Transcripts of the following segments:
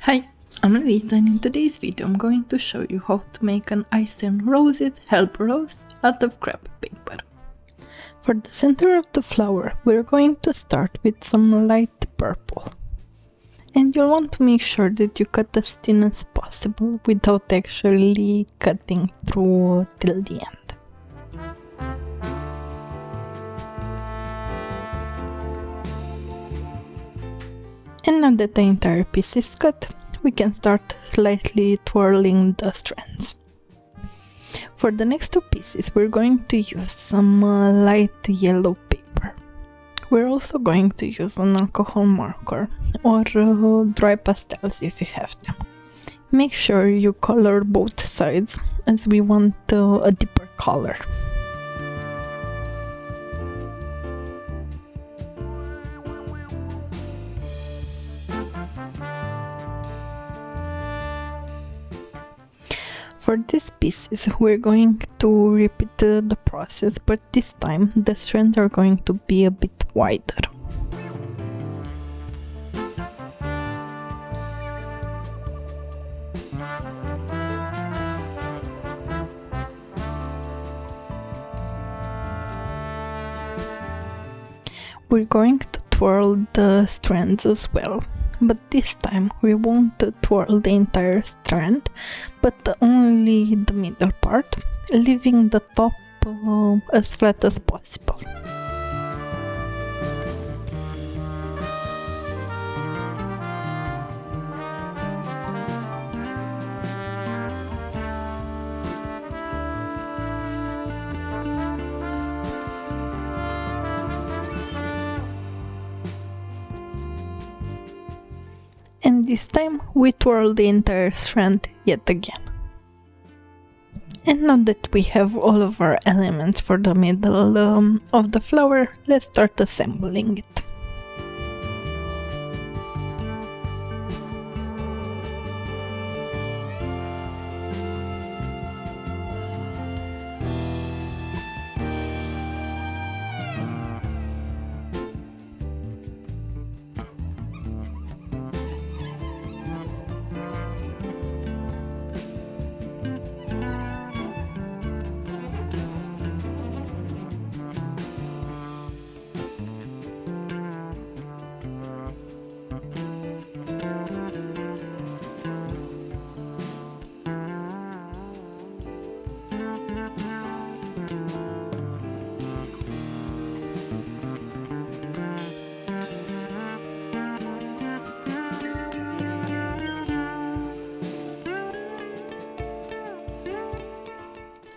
Hi, I'm Luisa, and in today's video I'm going to show you how to make an ice and roses Helleborus out of crepe paper. For the center of the flower we're going to start with some light purple. And you'll want to make sure that you cut as thin as possible without actually cutting through till the end. And now that the entire piece is cut, we can start slightly twirling the strands. For the next two pieces we're going to use some light yellow paper. We're also going to use an alcohol marker or dry pastels if you have them. Make sure you color both sides as we want a deeper color. For these pieces we're going to repeat the process, but this time the strands are going to be a bit wider. We're going to twirl the strands as well. But this time we won't twirl the entire strand, but only the middle part, leaving the top as flat as possible. And this time we twirl the entire strand yet again. And now that we have all of our elements for the middle of the flower, let's start assembling it.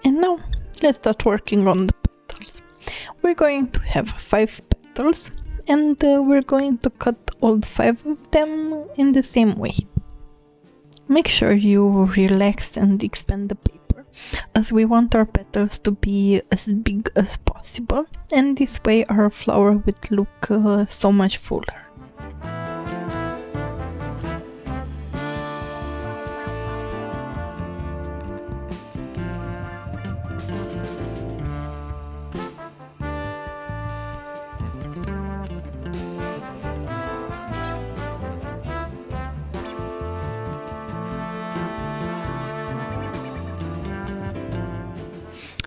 And now let's start working on the petals. We're going to have 5 petals and we're going to cut all 5 of them in the same way. Make sure you relax and expand the paper, as we want our petals to be as big as possible, and this way our flower would look so much fuller.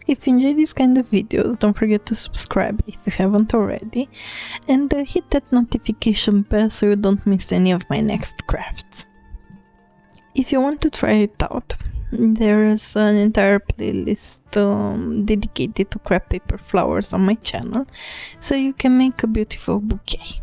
If you enjoy these kind of videos, don't forget to subscribe if you haven't already, and hit that notification bell so you don't miss any of my next crafts. If you want to try it out, there is an entire playlist dedicated to crepe paper flowers on my channel, so you can make a beautiful bouquet.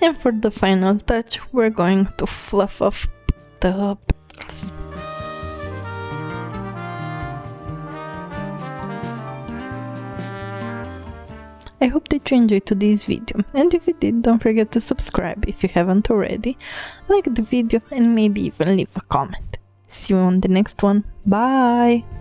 And for the final touch, we're going to fluff up the petals. I hope that you enjoyed today's video, and if you did, don't forget to subscribe if you haven't already, like the video, and maybe even leave a comment. See you on the next one. Bye!